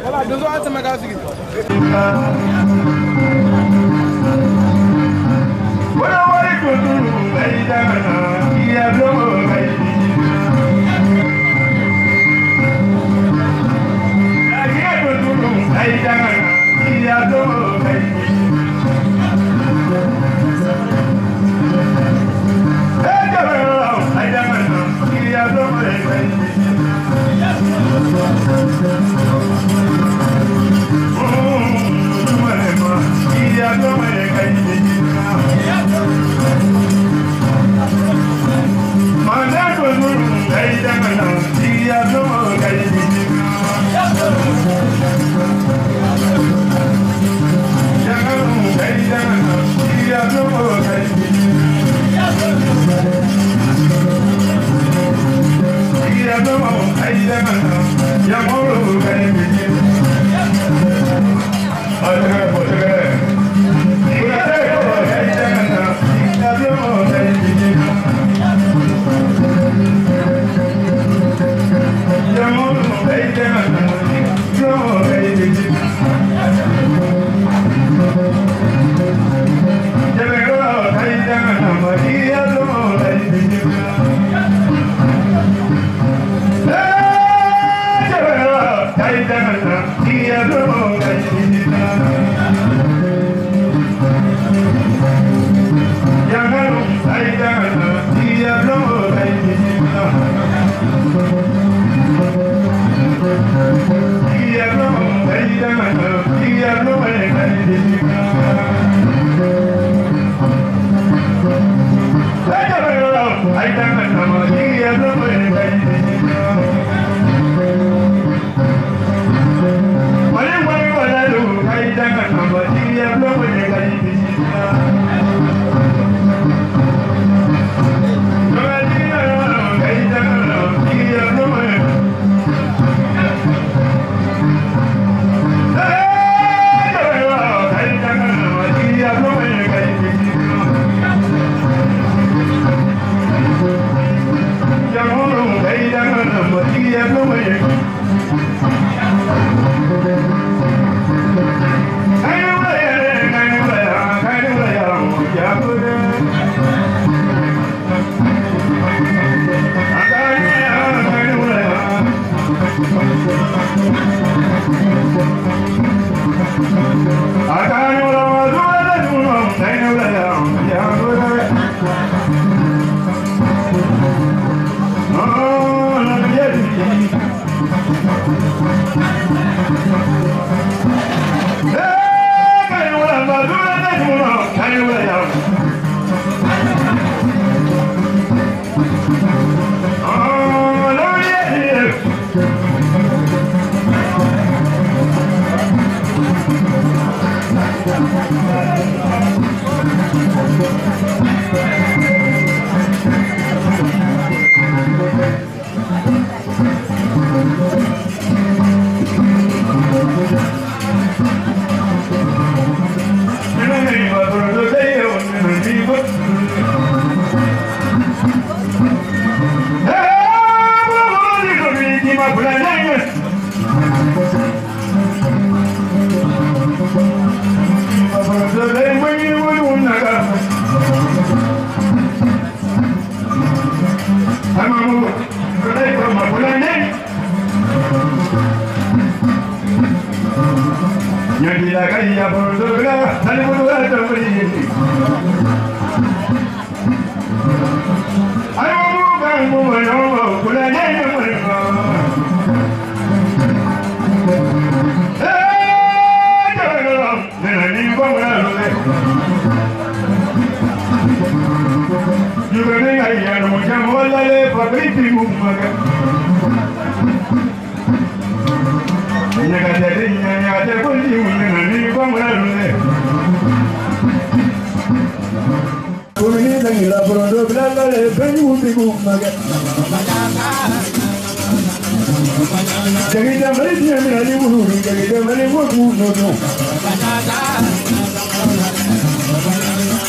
Voilà, deux ans, c'est ma gare. la pronto blanda le benuti gumaga. Jagita mali dia mina ni bulu, jagita mali buku no.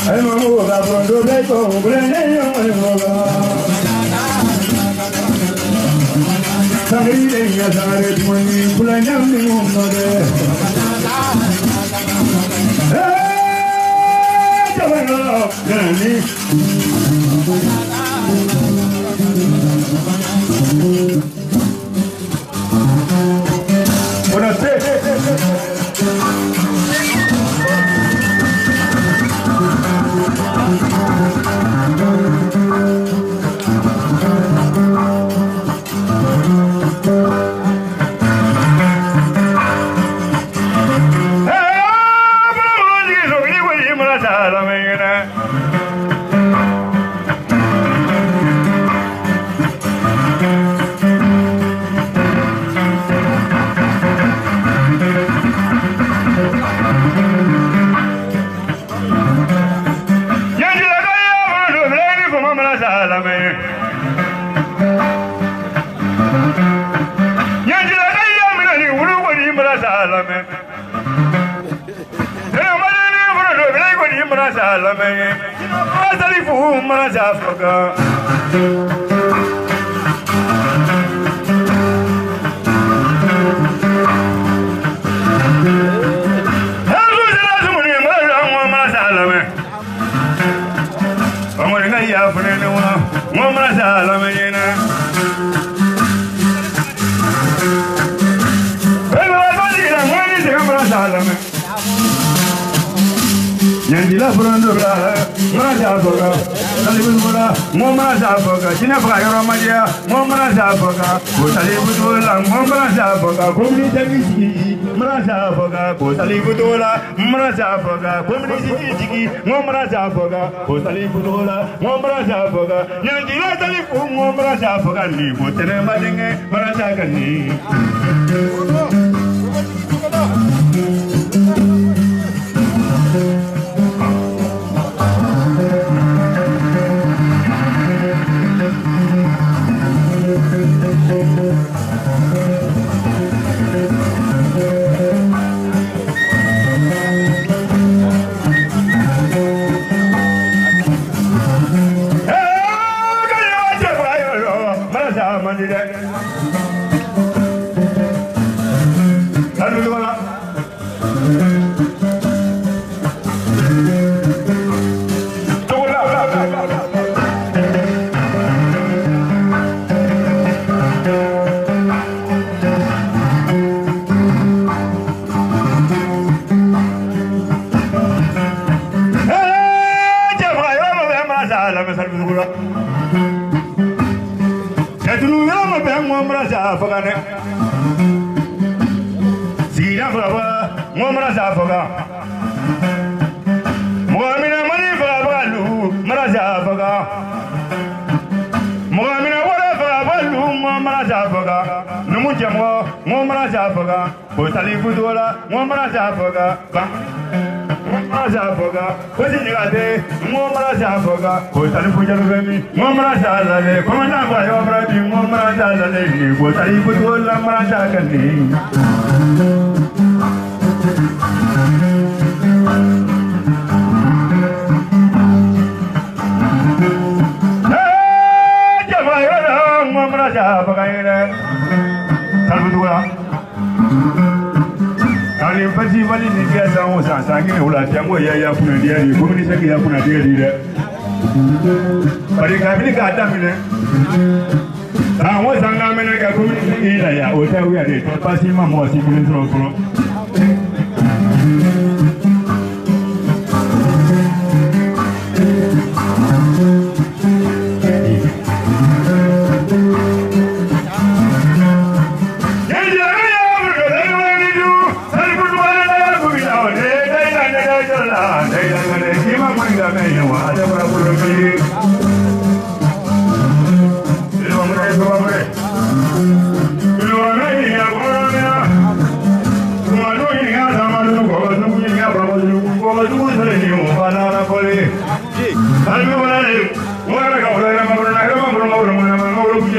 Ay mamu la pronto bleko, blende yo mamu. Sari de ya sari tuni, blende ni mundo de. Gani. Buonasera. Yandila Fernando Maraja Boga, Salibula, Momaraja Boga, Chinafra Maria, Momaraja Boga, Salibula, Momaraja Boga, Community, Maraja Boga, Salibula, Maraja Boga, Community, Momaraja Boga, Salibula, Momaraja Boga, Yandila Talifu, Momaraja Boga, Libu, Tenemading, Marajagani.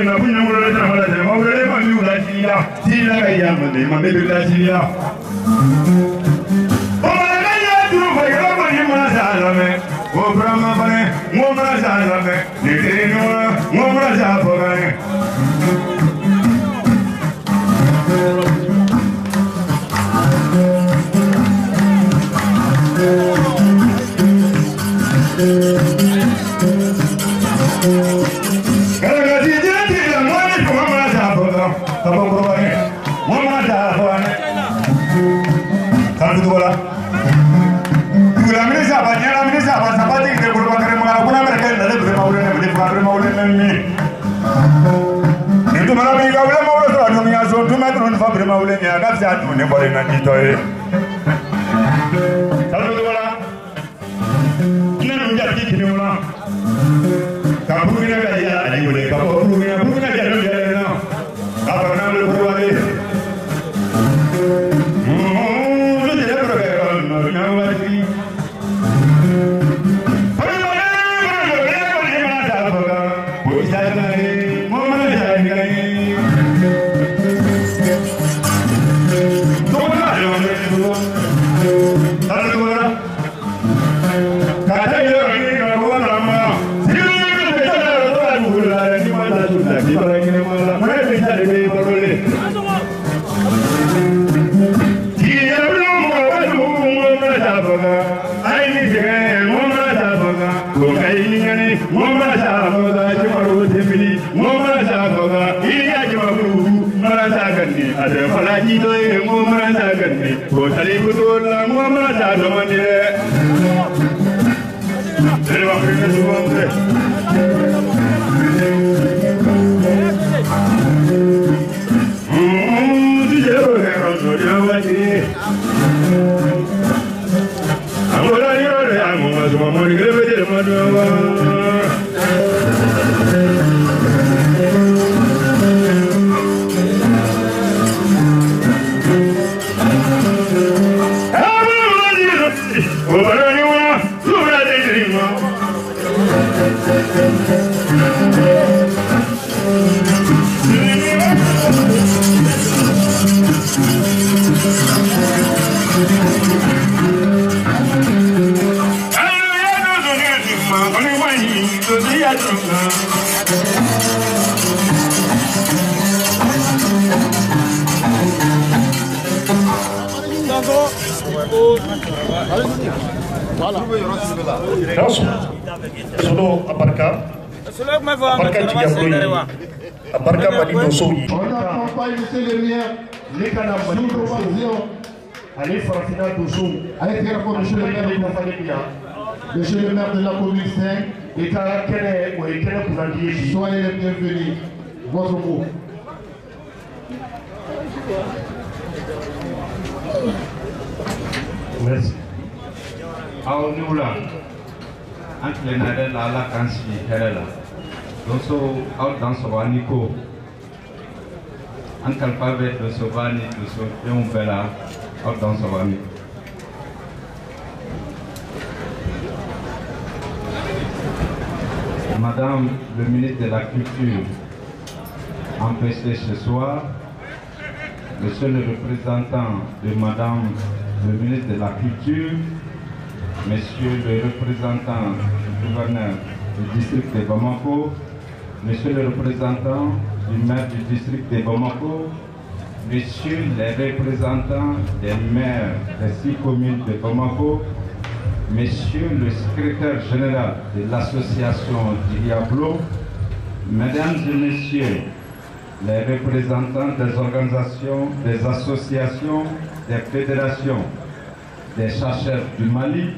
na punya mula na mula na mula le ma miu la sila sila kaya ma de ma bebe la sila o ma na ya tu fa yo ma ni ma sa la me o brahma bane mo ma sa la me ni te no mo ma sa po ga ne Monsieur le maire de la commune 5, soyez les bienvenus. Votre mot. Merci. Aw niwla an tilenna yɛrɛ la Ala k'an sigi hɛrɛ la donso aw dan sɔgɔ ni ko an kalifa bɛ donsoba ni donsodenw bɛɛ la aw dan sɔgɔ ni Madame le ministre de la Culture empêché ce soir, Monsieur le représentant de Madame le ministre de la Culture, Monsieur le représentant du gouverneur du district de Bamako, Monsieur le représentant du maire du district de Bamako, Messieurs les représentants des maires des 6 communes de Bamako, Monsieur le secrétaire général de l'association Diablo, Mesdames et Messieurs les représentants des organisations, des associations, des fédérations, des chercheurs du Mali,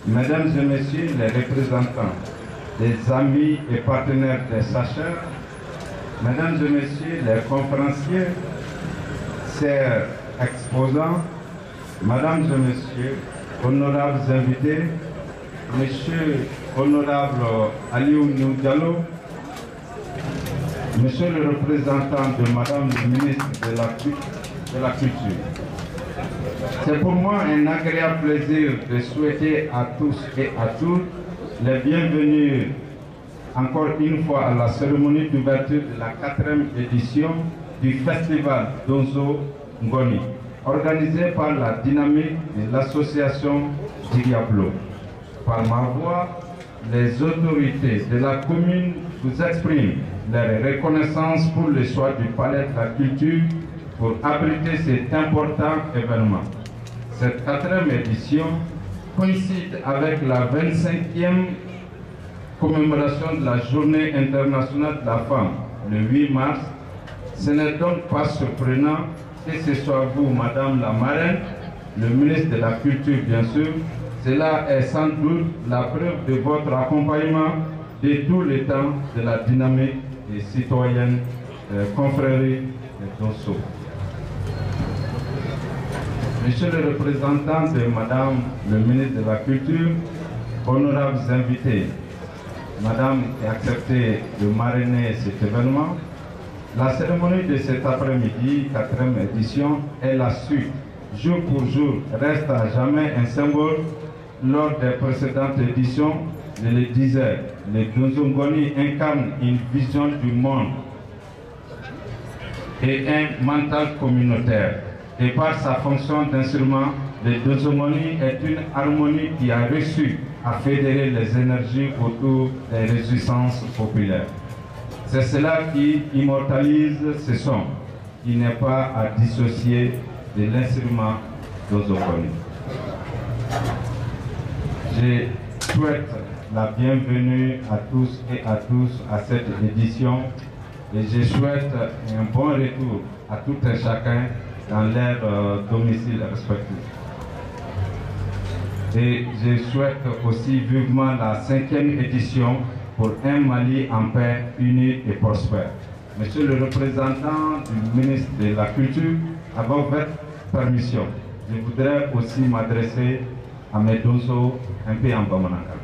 Mesdames et Messieurs les représentants des amis et partenaires des chercheurs, Mesdames et Messieurs les conférenciers, chers exposants, Mesdames et Messieurs, honorables invités, Monsieur honorable Aliou Diallo, Monsieur le représentant de Madame le ministre de la Culture. C'est pour moi un agréable plaisir de souhaiter à tous et à toutes les bienvenus encore une fois à la cérémonie d'ouverture de la 4e édition du Festival Donso Ngoni, organisé par la dynamique de l'association Diablo. Par ma voix, les autorités de la commune vous expriment leur reconnaissance pour le choix du Palais de la Culture pour abriter cet important événement. Cette 4e édition coïncide avec la 25e commémoration de la Journée internationale de la femme, le 8 mars. Ce n'est donc pas surprenant que ce soit vous, Madame la marraine, le ministre de la Culture bien sûr. Cela est sans doute la preuve de votre accompagnement de tout le temps de la dynamique des citoyennes confréries de Donso. Monsieur le représentant de Madame le ministre de la Culture, honorables invités, Madame qui a accepté de marrainer cet événement, la cérémonie de cet après-midi, 4e édition, est la suite. Jour pour jour, reste à jamais un symbole. Lors des précédentes éditions, je le disais, le Donso Ngoni incarne une vision du monde et un mental communautaire. Et par sa fonction d'instrument, le Donso Ngoni est une harmonie qui a réussi à fédérer les énergies autour des résistances populaires. C'est cela qui immortalise ce son, qui n'est pas à dissocier de l'instrument Donso Ngoni. Je souhaite la bienvenue à tous et à tous à cette édition et je souhaite un bon retour à tout et chacun dans leur domicile respectif. Et je souhaite aussi vivement la 5e édition pour un Mali en paix, uni et prospère. Monsieur le représentant du ministre de la Culture, avec votre permission, je voudrais aussi m'adresser à mes Donso un peu en Bamanaka.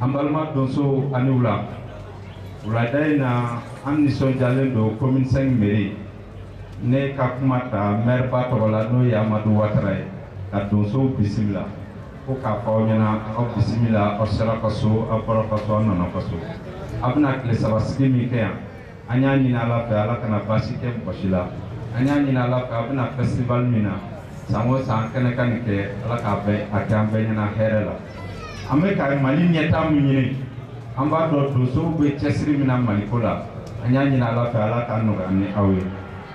En Balma Donso Anoula, Ouladaina, Anison Jalendo, commune 5 mairie, ne Kakumata, maire Patorolano Yamadou Watray, à Donso Bissimila. Au Kafaonyana, au Bissimila, au Serakaso, au Porakaso, Nanakaso. Abnak les Sabaski Mikea, Anyani Nala, Alakana Basike Bashila, Anyani Nala, Abna Festival Mina. Samo san kene kan ke ala ka be akambe na herela ame ka mali nyeta munyi amba do so be chesri mina mali kola anya nyina ala fa ala kan no ani awe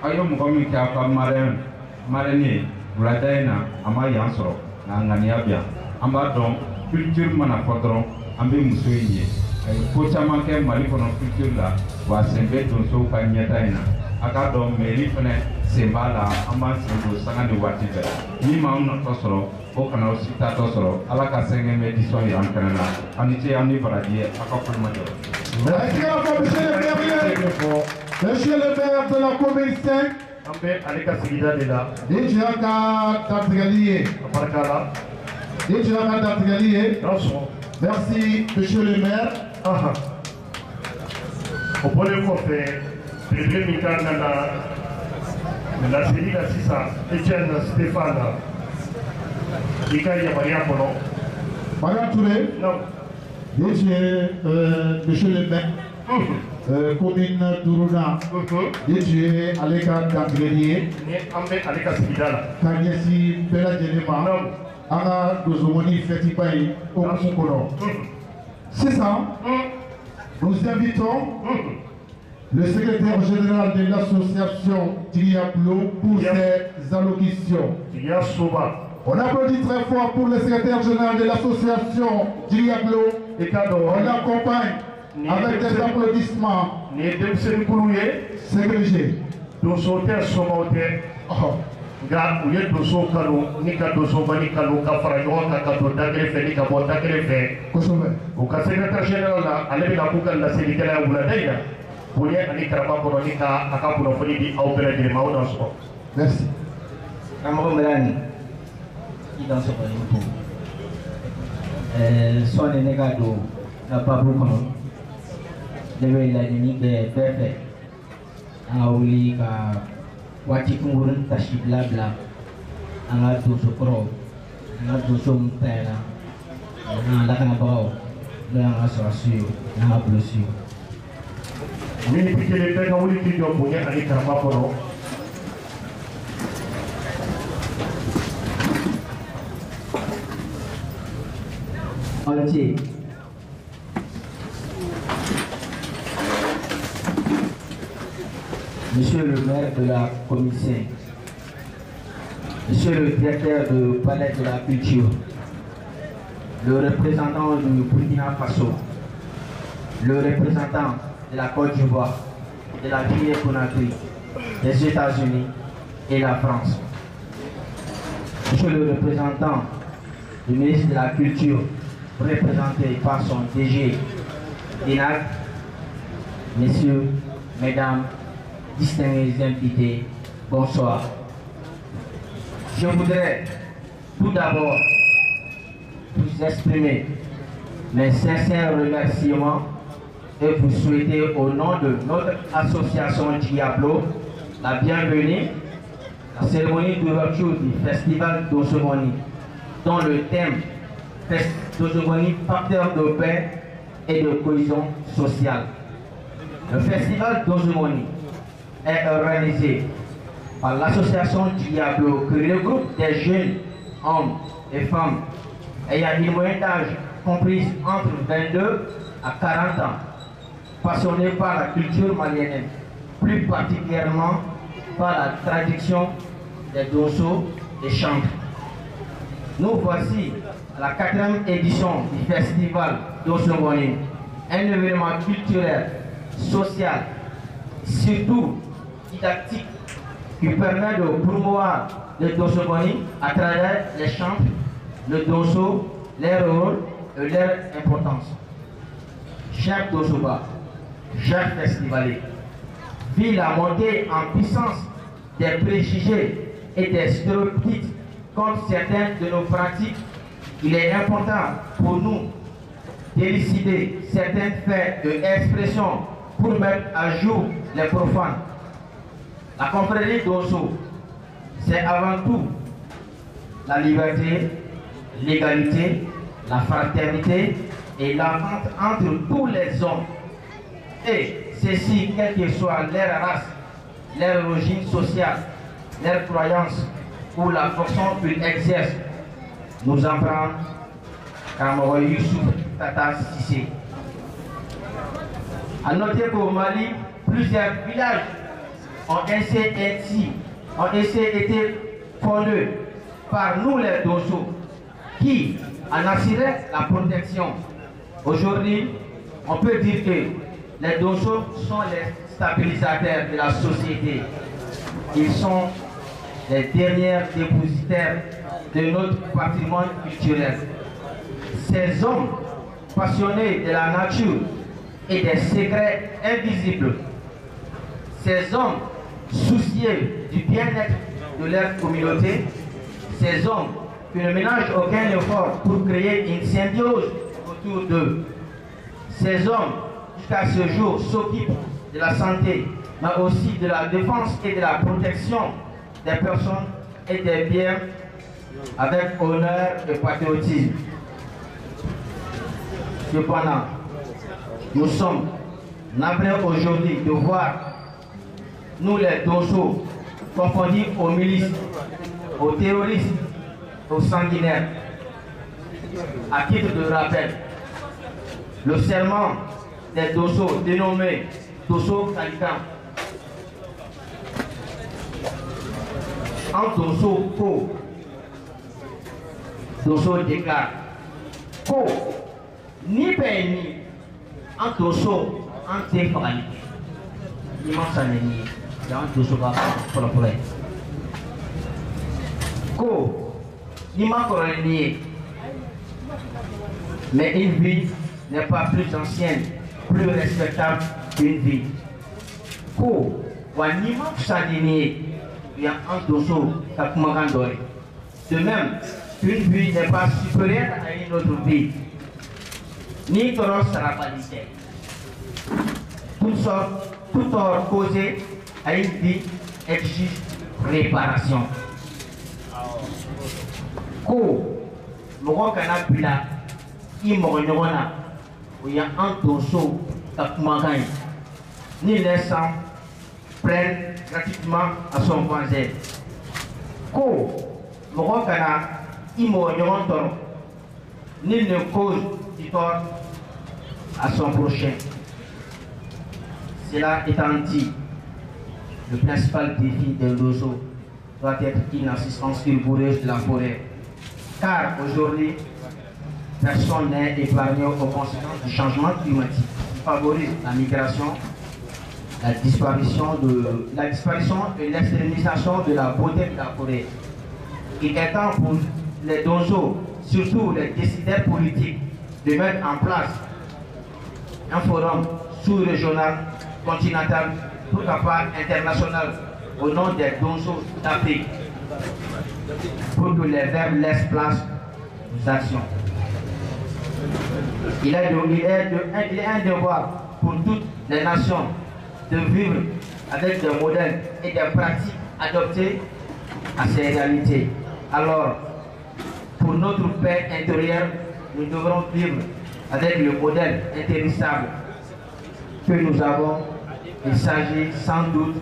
ayo mo ko mi ka ka marene buladaina ama yansoro na ngani abia amba do culture mana fodron ambe muso yi ko chama ke mali kono culture la wa sembe do so ka nyeta ina aka do meri fene sembala amba sendo sanga de watide ni ma on tosoro o kana osita tosoro ala ka senge medison yan kana anite ani baradie aka ko ma do. Monsieur le maire de la commune 5, Ambe alika sigida de la déjà ka Tatigalié, Aparkala, déjà ka Tatigalié. Merci monsieur le maire. Au point de côté, le Mikana la série la Sisa, Etienne Stéphane, Ikaïa Maria Pono. Madame Touré, Non. monsieur le maire, commune Tourouna, DJ Aleka Tatigalié, Ambe alika sigida. Kanyesi Bella Djenema, Aga Dozomoni Fetipaï, Okumukolo. C'est ça. Nous invitons le secrétaire général de l'association Diablo pour ses allocutions. On applaudit très fort pour le secrétaire général de l'association Diablo. On l'accompagne avec des applaudissements. Ségrégé. Nga u ye doso kanu ni ka doso bani kanu ka fara ɲɔgɔn kan ka don da kelen fɛ ni ka bɔ da kelen fɛ kosɛbɛ u ka secrétaire général la ale bɛna k'u ka laselikɛla ye wulada in na bonya ani karama kɔnɔ ni ka a ka kunnafoni di aw bɛɛ lajɛlen ma aw n'an sɔrɔ. merci. karamɔgɔ Melani i ka sɔgɔ ni fo sɔɔni ne ka don n ka baabu kɔnɔ ne bɛ laɲini kɛ bɛɛ fɛ an ka wuli ka waati kunkurunin tasi bila an ka donso kɔrɔ an ka donso min tayɛla an ka lakanabagaw la association, la blessure. Mini pikele pe ka wuli ki jom bunya ani karama kono. Entier. Monsieur le maire de la commission, Monsieur le directeur du palais de la culture, le représentant du Burkina Faso, le représentant de la Côte d'Ivoire, de la Guinée-Conakry, des États-Unis et la France, Monsieur le représentant du ministre de la Culture, représenté par son DG DINAC, Messieurs, Mesdames, distingués invités, bonsoir. Je voudrais tout d'abord vous exprimer mes sincères remerciements et vous souhaiter au nom de notre association Diablo la bienvenue à la cérémonie d'ouverture du festival d'Ozomoni, dont le thème d'Ozomoni, facteur de paix et de cohésion sociale. Le festival d'Ozomoni est organisé par l'association Diablo, qui regroupe des jeunes hommes et femmes ayant une moyenne d'âge comprise entre 22 à 40 ans, passionnés par la culture malienne, plus particulièrement par la traduction des dosso et chants. Nous voici à la 4e édition du festival d'Ozomoni, un événement culturel, social, surtout didactique, qui permet de promouvoir le Dozomoni à travers les chants, le dosso, leur rôle et leur importance. Chers Dozoba, chers festivaliers, vu la montée en puissance des préjugés et des stéréotypes contre certaines de nos pratiques, il est important pour nous d'élucider certains faits de expression pour mettre à jour les profanes. La confrérie d'Osso, c'est avant tout la liberté, l'égalité, la fraternité et l'entente entre tous les hommes. Et ceci, quelle que soit leur race, leur origine sociale, leur croyance ou la fonction qu'ils exercent, nous en prend Kamoro Youssouf Tata Sissé. À noter qu'au Mali, plusieurs villages ont été fondés par nous les Dosso, qui en assuraient la protection. Aujourd'hui, on peut dire que les Dosso sont les stabilisateurs de la société. Ils sont les derniers dépositaires de notre patrimoine culturel. Ces hommes passionnés de la nature et des secrets invisibles, ces hommes soucieux du bien-être de leur communauté, ces hommes qui ne ménagent aucun effort pour créer une symbiose autour d'eux, ces hommes jusqu'à ce jour s'occupent de la santé, mais aussi de la défense et de la protection des personnes et des biens avec honneur et patriotisme. Cependant, nous sommes navrés aujourd'hui de voir nous les Dosso confondus aux milices, aux terroristes, aux sanguinaires. À titre de rappel, le serment des Dosso dénommé Dosso Kalikan en Dosso Ko, Dosso déclare Ko ni paix ni en Dosso en défralité. Immense année. Dans Dosso va pour la forêt. Ko ni encore nié. Mais une vie n'est pas plus ancienne, plus respectable qu'une vie. Ko wa ni ma sandinié. Il y a un Dosso Kakumagandori. De même, une vie n'est pas supérieure à une autre vie. Ni toro sera balisé. Tout tort causé à une vie exige réparation. Ko, Moro Kana Pila, Imorona, où il y a un donso Takumagan, ni les sangs prennent gratuitement à son voisin. Ko, Morokana, Imo Nyorontor, ni ne cause du tort à son prochain. Cela étant dit, le principal défi d'un dosso doit être une assistance rigoureuse de la forêt. Car aujourd'hui, personne n'est épargné aux conséquences du changement climatique qui favorise la migration, la disparition et l'extrémisation de la beauté de la forêt. Il est temps pour les donsos, surtout les décideurs politiques, de mettre en place un forum sous-régional, continental, pourquoi pas international, au nom des donsos d'Afrique, pour que les verbes laissent place aux actions. Il est un devoir pour toutes les nations de vivre avec des modèles et des pratiques adoptées à ces réalités. Alors, pour notre paix intérieure, nous devrons vivre avec le modèle intéressable que nous avons. Il s'agit sans doute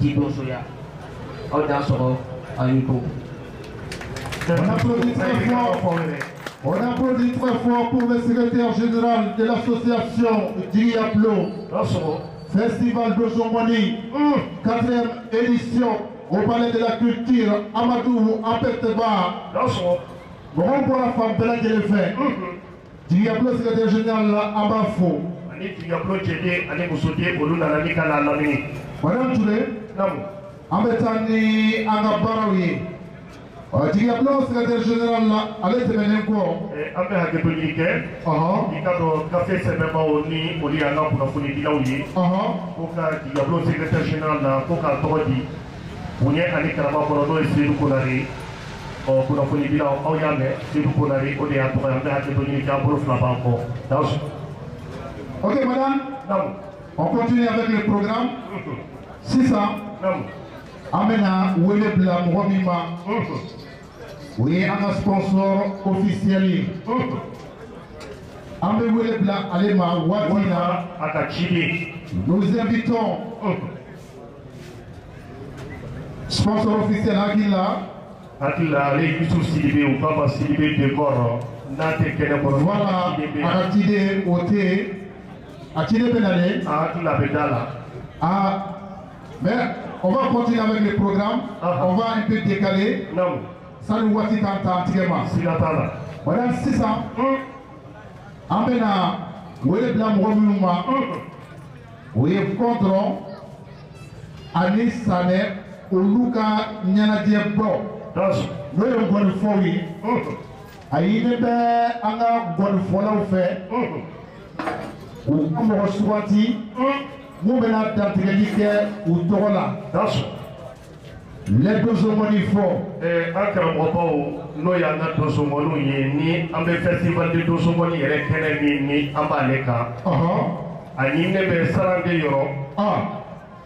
d'Idosoya. On applaudit très fort. On applaudit très fort pour le secrétaire général de l'association Diablo. Festival de Somoni, 4e édition au Palais de la Culture, Amadou Apeteba. Bon pour la femme, Bella de fait. Diablo, secrétaire général Abafo. Madame Toulé, Ambetani Angabarawi. Diablo, secrétaire général, allez te mener quoi? Ambe haketolike. Ikado café sebeba oni oliana kuna funi dilawi. Koka Diablo secrétaire général na koka todi. Unye ani karama kono esiru konari. O kuna funi dilaw awyame esiru konari odi atoka ambe haketolike aboro flabanko. Ok madame. On continue avec le programme. 600. Amena Wele Blam Romima. Oui, un sponsor officiel. Ambe Wele Blam Alema Wadina. Nous invitons sponsor officiel Aguila. Aguila, les Youssouf Sidibé ou Papa Sidibé de Goro. Voilà, Agatide Ote. Atide Benale. Aguila Bedala. Ah, mais on va continuer avec le programme. On va un peu décaler. Non. Ça nous voit si tant antiquement. Voilà 600. Amena, Wele Blam Romuma. Oui, contre Anis Sane, Oluka Nyanadie Bro. Nous avons gagné folie. Aïe, Anga Gonfola ou fait. Ou on reçoit nous venons d'Antigalike ou Torola. Les deux homonies font. Akramopao, nous y a deux homonies, ni un festival de deux homonies, et ni Ambaleka. Ani nebe sarande yoro.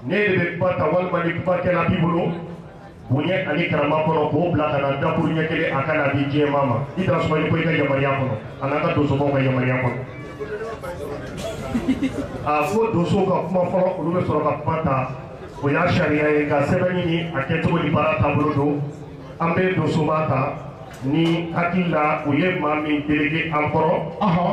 Ne de pata wal malik pakela bibulu. Bunye ani karamakono ko blaka na dapur nyekele akana di je mama. Ida smali ko ika yamari yakono. Anaka deux homonies yamari yakono. Fo doso ka kuma fɔlɔ olu bɛ sɔrɔ ka kuma ta o y'a sariya ye ka sɛbɛn ɲini a kɛcogo ni baara taabolo don an bɛ dosoba ta ni hakili la u ye maa min delege an kɔrɔ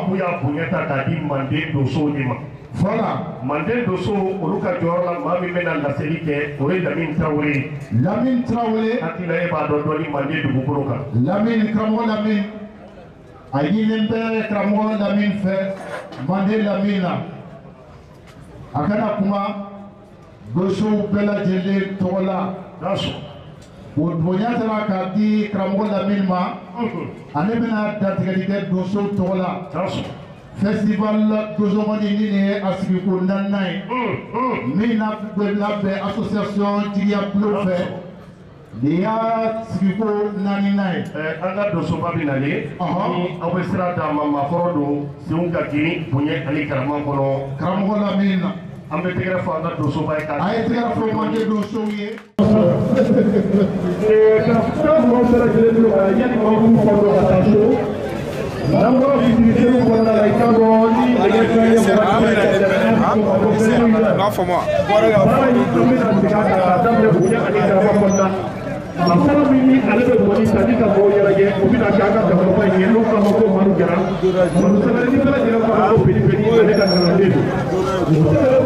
k'u y'a bonya ta k'a di manden dosow de ma. Voilà. Manden doso olu ka jɔyɔrɔ la maa min bɛna laseli kɛ o ye Lamine Traoré. Lamine Traoré. Hakili la e b'a dɔn dɔɔni manden dugukolo kan. Lamine karamɔgɔ Lamine. A ɲinilen bɛ karamɔgɔ Lamine fɛ manden Lamine na. A kana kuma dosow bɛɛ lajɛlen tɔgɔ la. O bonya taara k'a di karamɔgɔ Lamine ma. Ale bɛna dantigɛli kɛ dosow tɔgɔ la. Festival dosomani ni ye a sigi ko 4nan ye. Min labɛn association Diablo fɛ. Ni y'a sigi ko 4nan ye. An ka dosoba bɛ nalen. Ni aw bɛ sira d'a ma maakɔrɔ don senw ka girin bonya ani karama kɔnɔ. Karamɔgɔ Lamine na. An bɛ tɛgɛrɛ fɔ an ka dosoba ye k'a. A ye tɛgɛrɛ fɔ manje dosow ye. Ka fɛn mɔgɔ bɛɛ lajɛlen bolo ka yanni maaw k'u fɔ dɔrɔn ka taa so. Non, for moi. Masala mini ale bɛ bɔ ni sadi ka bɔ yɛrɛ o bɛna kɛ an ka dabaraba in ye n'o kama ko Manu Jara Manu Sangare ni bɛɛ lajɛlen fana ko belebele ale ka kalanden don